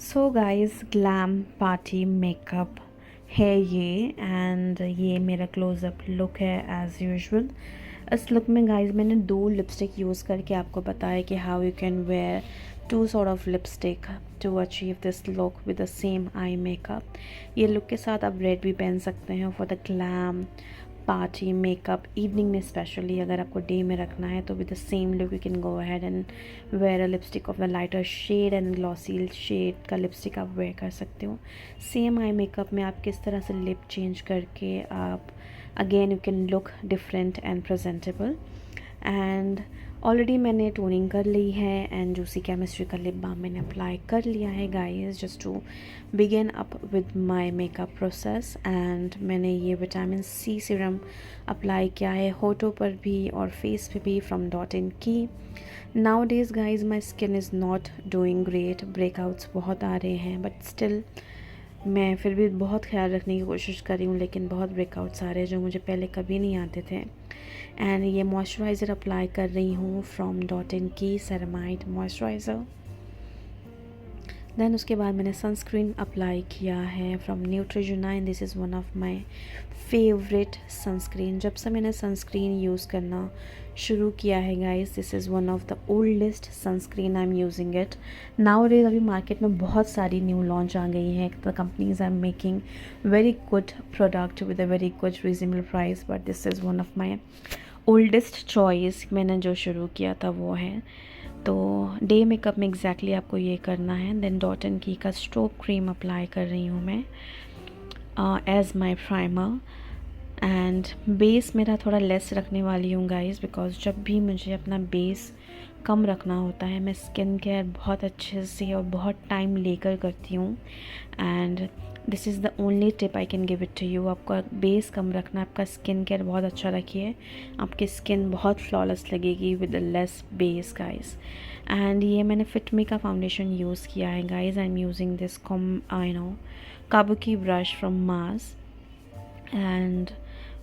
सो guys glam party makeup है ये and ये मेरा क्लोज़अप लुक है एज़ यूजुअल। इस लुक में गाइस मैंने दो लिपस्टिक यूज़ करके आपको बताया कि how you can wear two sort of lipstick to achieve this look with the same eye makeup. ये लुक के साथ आप रेड भी पहन सकते हैं for the glam party makeup evening में स्पेशली। अगर आपको डे में रखना है तो with the same look you can go ahead and wear a lipstick of the lighter shade and glossy shade का लिपस्टिक आप वेयर कर सकते हो। सेम आई मेकअप में आप किस तरह से लिप चेंज करके आप again you can look different and presentable. And already मैंने टोनिंग कर ली है एंड जूसी केमिस्ट्री का लिप बाम मैंने अप्लाई कर लिया है guys just to begin up with my makeup process. And मैंने ये विटामिन सी सीरम अप्लाई किया है होठों पर भी और फेस पे भी फ्रॉम डॉट इन की। Now days guys my skin is not doing great, breakouts बहुत आ रहे हैं बट स्टिल मैं फिर भी बहुत ख्याल रखने की कोशिश कर रही हूँ, लेकिन बहुत ब्रेकआउट्स आ रहे हैं जो मुझे पहले कभी नहीं आते थे। एंड ये मॉइस्चराइज़र अप्लाई कर रही हूँ फ्रॉम डॉट इन की सेरामाइड मॉइस्चराइज़र। देन उसके बाद मैंने सनस्क्रीन अप्लाई किया है from Nutrizona and this is one of my favourite sunscreen. जब से मैंने सनस्क्रीन यूज़ करना शुरू किया है guys, this is one of the oldest sunscreen I am using it now days. अभी मार्केट में बहुत सारी न्यू लॉन्च आ गई हैं, the companies are making very good product with a very good reasonable price, but this is one of my oldest choice. मैंने जो शुरू किया था वो है। तो डे मेकअप में एग्जैक्टली आपको ये करना है। देन डॉट एंड की का स्ट्रोब क्रीम अप्लाई कर रही हूँ मैं as my primer. And base मेरा थोड़ा लेस रखने वाली हूँ गाइस, बिकॉज जब भी मुझे अपना बेस कम रखना होता है मैं स्किन केयर बहुत अच्छे से और बहुत टाइम लेकर करती हूँ। And this is the only tip I can give it to you. आपका बेस कम रखना, आपका स्किन केयर बहुत अच्छा रखिए, आपकी स्किन बहुत फ्लॉलेस लगेगी with less base guys. And ये मैंने फिटमी का फाउंडेशन यूज़ किया है guys. I am using this Kabuki brush from mass and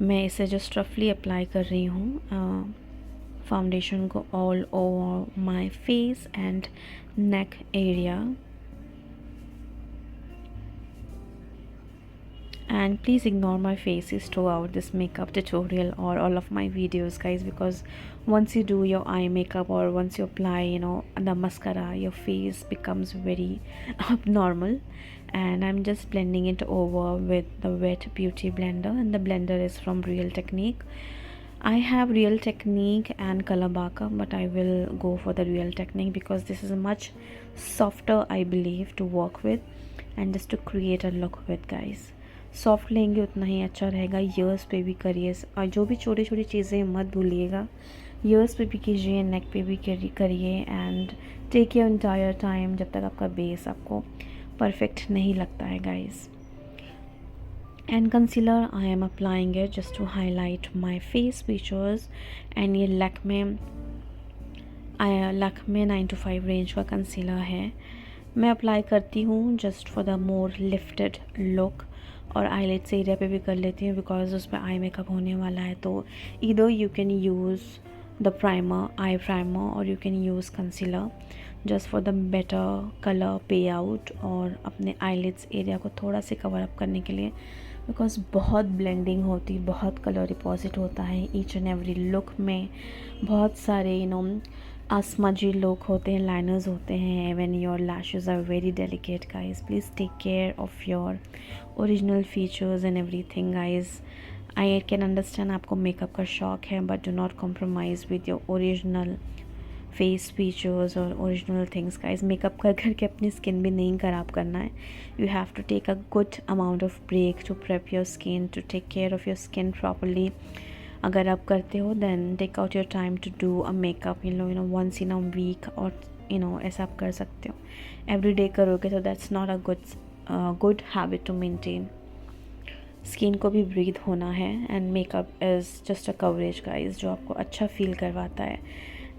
मैं इसे जस्ट रफली अप्लाई कर रही हूँ फाउंडेशन को all over my face and neck area. And please ignore my faces throughout this makeup tutorial or all of my videos guys, because once you do your eye makeup or once you apply the mascara, your face becomes very abnormal. And I'm just blending it over with the wet beauty blender, and the blender is from Real Technique. I have Real Technique and Kalabaka, but I will go for the Real Technique because this is much softer I believe to work with and just to create a look with guys। Soft लेंगे उतना ही अच्छा रहेगा। Years पे भी करिए और जो भी छोटी छोटी चीज़ें मत भूलिएगा, ईयर्स पे भी कीजिए, नेक पे भी करिए and take your entire time जब तक आपका बेस आपको परफेक्ट नहीं लगता है guys. And concealer I am applying it just to highlight my face features. And ये लैक्मे 9 to 5 रेंज का कंसीलर है, मैं अप्लाई करती हूँ just for the more lifted look. और आईलेट्स एरिया पे भी कर लेती हूँ बिकॉज उस पर आई मेकअप होने वाला है। तो either you can use the primer, eye primer, और you can use concealer just for the better colour payout और अपने आईलेट्स एरिया को थोड़ा से कवर अप करने के लिए, बिकॉज बहुत ब्लेंडिंग होती, बहुत कलर डिपॉजिट होता है ईच एंड एवरी लुक में। बहुत सारे स्मजी लुक होते हैं, लाइनर्स होते हैं। When your lashes are very delicate guys, please take care of your original features and everything guys. I can understand आपको मेकअप का शौक है, but do not compromise with your original face features और original things guys. Makeup कर करके अपनी skin भी नहीं ख़राब करना है। You have to take a good amount of break to prep your skin, to take care of your skin properly. अगर आप करते हो then take out your time to do a makeup once in a week, और ऐसा आप कर सकते हो। एवरी डे करोगे तो that's not a good habit to maintain. Skin को भी ब्रीथ होना है and makeup is just a coverage guys जो आपको अच्छा फील करवाता है।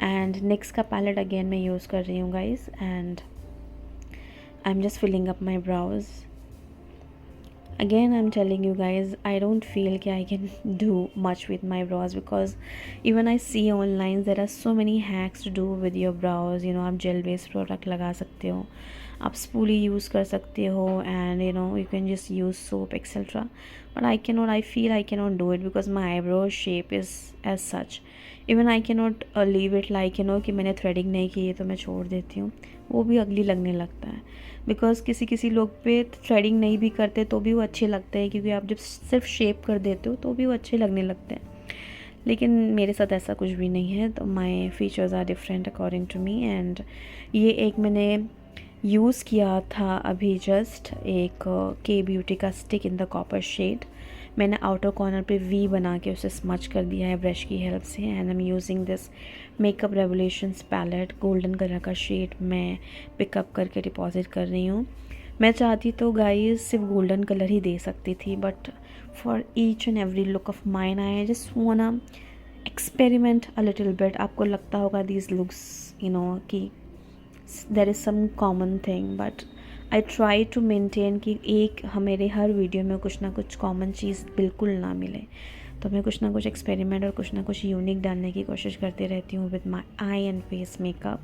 एंड नेक्स्ट का पैलेट अगेन मैं यूज़ कर रही हूँ guys and I am just filling up my brows. Again, I'm telling you guys, I don't feel कि I can do much with my brows because even I see online there are so many hacks to do with your brows. You know, आप gel based product लगा सकते हो, आप spoolie use कर सकते हो, and you know you can just use soap etc. But I cannot. I feel I cannot do it because my eyebrow shape is as such. Even I cannot leave it like you know कि मैंने threading नहीं की है तो मैं छोड़ देती हूँ, वो भी अगली लगने लगता है. बिकॉज़ किसी किसी लोग पे थ्रेडिंग नहीं भी करते तो भी वो अच्छे लगते हैं, क्योंकि आप जब सिर्फ शेप कर देते हो तो भी वो अच्छे लगने लगते हैं. लेकिन मेरे साथ ऐसा कुछ भी नहीं है, तो my features are different according to me. And ये एक मैंने यूज़ किया था अभी जस्ट, एक के ब्यूटी का stick in the copper shade. मैंने आउटर कॉर्नर पे वी बना के उसे स्मच कर दिया है ब्रश की हेल्प से. And I am using this makeup revolutions palette, golden colour का शेड मैं पिकअप करके डिपॉजिट कर रही हूँ. मैं चाहती तो गाइस सिर्फ गोल्डन कलर ही दे सकती थी, but for each and every look of mine I just wanna experiment a little bit. आपको लगता होगा दीज लुक्स यू नो कि there is some common thing, but I try to maintain कि एक मेरे हर वीडियो में कुछ ना कुछ कॉमन चीज़ बिल्कुल ना मिले. तो मैं कुछ ना कुछ एक्सपेरिमेंट और कुछ ना कुछ यूनिक डालने की कोशिश करती रहती हूँ with my eye and face makeup.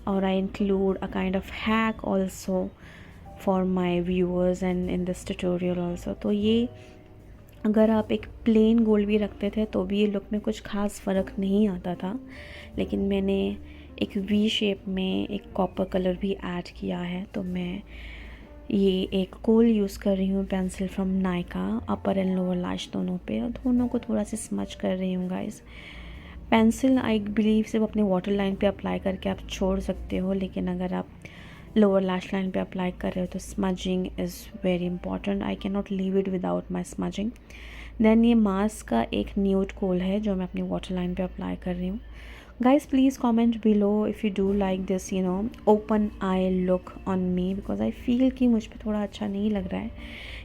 और I include a kind of hack also for my viewers and in this tutorial also. तो ये अगर आप एक प्लेन गोल्ड भी रखते थे तो भी ये लुक में कुछ खास फ़र्क नहीं आता था, लेकिन मैंने एक वी शेप में एक कॉपर कलर भी ऐड किया है. तो मैं ये एक कोल यूज़ कर रही हूँ pencil from Nykaa, upper and lower लैश दोनों पे, और दोनों को थोड़ा सा स्मच कर रही हूँ गाइस. पेंसिल आई बिलीव सिर्फ अपने वाटर लाइन पे अप्लाई करके आप छोड़ सकते हो, लेकिन अगर आप लोअर लैश लाइन पे अप्लाई कर रहे हो तो smudging is very important. I can not leave it without my smudging. Then ये मास्क का एक न्यूड कोल है जो मैं अपनी वाटर लाइन पे अप्लाई कर रही हूँ. Guys, please comment below if you do like this, you know, open eye look on me, because I feel कि मुझ पे थोड़ा अच्छा नहीं लग रहा है.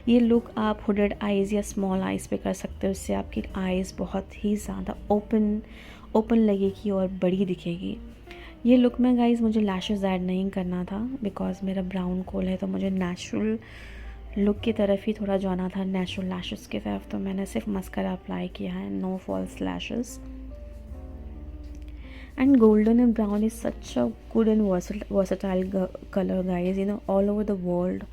ये लुक आप हुडेड आइज़ या स्मॉल आइज़ पे कर सकते हो, इससे आपकी आइज़ बहुत ही ज़्यादा ओपन लगेगी और बड़ी दिखेगी. ये लुक में गाइस मुझे लैशेस ऐड नहीं करना था बिकॉज मेरा ब्राउन कोल है, तो मुझे नेचुरल लुक की तरफ ही थोड़ा जाना था, नेचुरल लैशेस की तरफ. तो मैंने सिर्फ मस्करा अप्लाई किया है, no false lashes. And golden and brown is such a good and versatile color, guys. You know, all over the world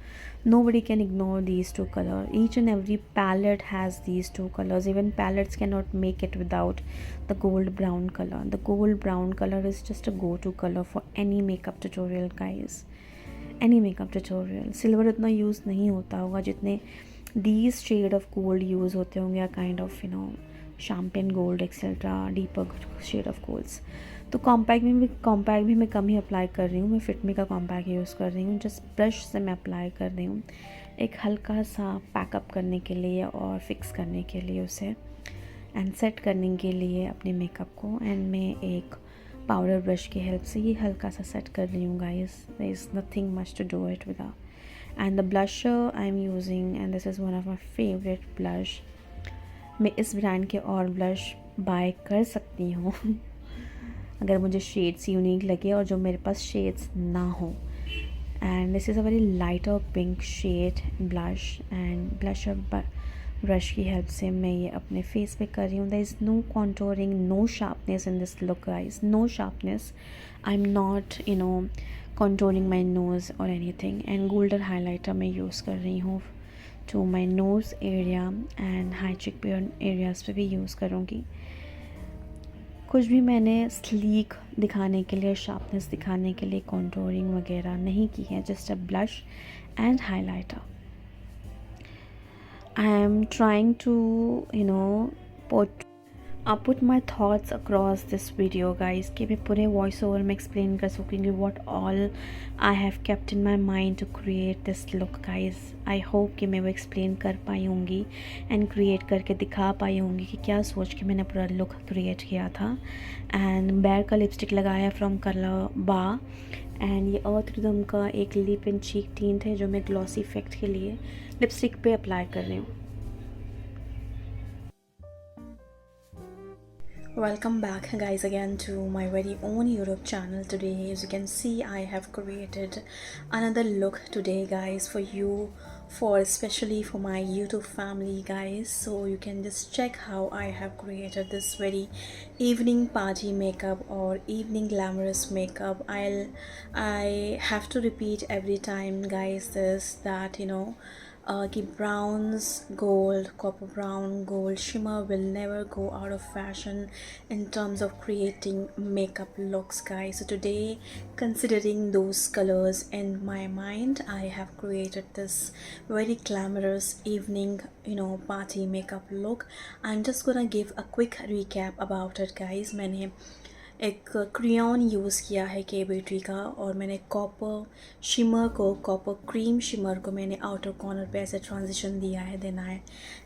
nobody can ignore these two colors. Each and every palette has these two colors. Even palettes cannot make it without the gold brown color. The gold brown color is just a go-to color for any makeup tutorial, guys. Any makeup tutorial. Silver इतना use नहीं होता होगा जितने these shade of gold use होते होंगे, kind of you know champagne gold etcetera, deeper shade of golds. तो compact भी मैं कम ही अप्लाई कर रही हूँ. मैं फिटमी का कॉम्पैक्ट यूज़ कर रही हूँ. जस्ट ब्रश से मैं अप्लाई कर रही हूँ एक हल्का सा पैकअप करने के लिए और फिक्स करने के लिए उसे, एंड सेट करने के लिए अपने मेकअप को. एंड मैं एक पाउडर ब्रश की हेल्प से ये हल्का सा सेट कर रही हूँ guys. There is nothing much to do it with. And the blusher I am using, and this is one of my favourite blush. मैं इस ब्रांड के और ब्लश बाय कर सकती हूँ अगर मुझे शेड्स यूनिक लगे और जो मेरे पास शेड्स ना हो. And this is a very lighter pink shade blush, and blusher brush की हेल्प से मैं ये अपने फेस पे कर रही हूँ. There is no contouring, no sharpness in this look guys, no sharpness. I am not you know contouring my nose और एनीथिंग. एंड गोल्डन हाईलाइटर मैं यूज़ कर रही हूँ to my nose area and high cheekbone areas पे भी use करूँगी. कुछ भी मैंने स्लीक दिखाने के लिए, शार्पनेस दिखाने के लिए कॉन्टोरिंग वगैरह नहीं की है. Just a blush and highlighter. I am trying to you know put my thoughts across this video guys, कि मैं पूरे वॉइस ओवर में एक्सप्लेन कर सकूँगी what all I have kept in my mind to create this look guys. I hope कि मैं वो explain कर पाई होंगी एंड क्रिएट करके दिखा पाई होंगी कि क्या सोच के मैंने पूरा लुक क्रिएट किया था. एंड बेयर का लिपस्टिक लगाया फ्रॉम कलर बा, एंड ये अर्थ रिदम का एक लिप एंड चीक टिंट है जो मैं ग्लॉसी इफेक्ट के लिए लिपस्टिक पे अप्लाई कर रही हूँ. Welcome back guys again to my very own YouTube channel. Today as you can see I have created another look today guys for you, for especially for my YouTube family, guys. So you can just check how I have created this very evening party makeup or evening glamorous makeup. I have to repeat every time, guys, this that कि browns, gold, copper brown, gold shimmer will never go out of fashion in terms of creating makeup looks, guys. So today, considering those colors in my mind, I have created this very glamorous evening party makeup look. I'm just gonna give a quick recap about it, guys. मैंने एक crayon use किया है के beauty का, और मैंने copper shimmer को, copper cream shimmer को मैंने आउटर कॉर्नर पे ऐसे ट्रांजिशन दिया है, then I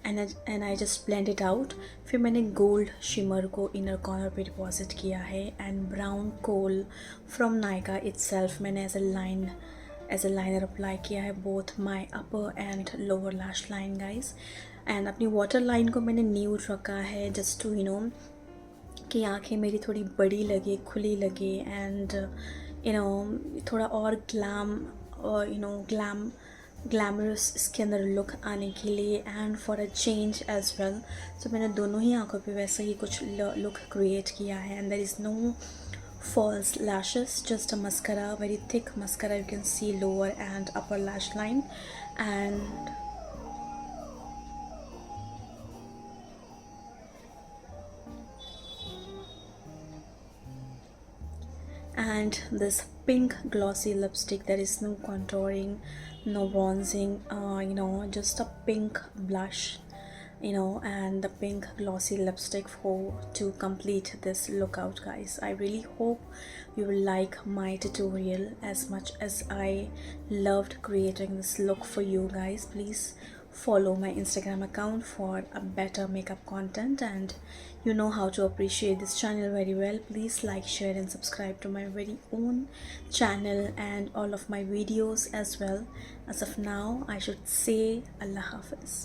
and I just blend it out. फिर मैंने गोल्ड शिमर को इनर कॉर्नर पे डिपॉजिट किया है, and brown kohl from Nykaa itself मैंने एज अ लाइनर अप्लाई किया है, both my upper and lower lash line, guys. And अपनी वाटर लाइन को मैंने न्यूड रखा है, जस्ट टू कि आंखें मेरी थोड़ी बड़ी लगे, खुली लगे, एंड थोड़ा और ग्लैमरस इसके अंदर लुक आने के लिए, and for a change as well. So मैंने दोनों ही आंखों पे वैसे ही कुछ लुक क्रिएट किया है, and there is no false lashes, just a mascara, very thick mascara. You can see lower and upper lash line, and this pink glossy lipstick. There is no contouring, no bronzing, just a pink blush, and the pink glossy lipstick to complete this look out, guys. I really hope you will like my tutorial as much as I loved creating this look for you guys. Please follow my Instagram account for a better makeup content, and you know how to appreciate this channel very well. Please like, share and subscribe to my very own channel and all of my videos as well. As of now, I should say Allah Hafiz.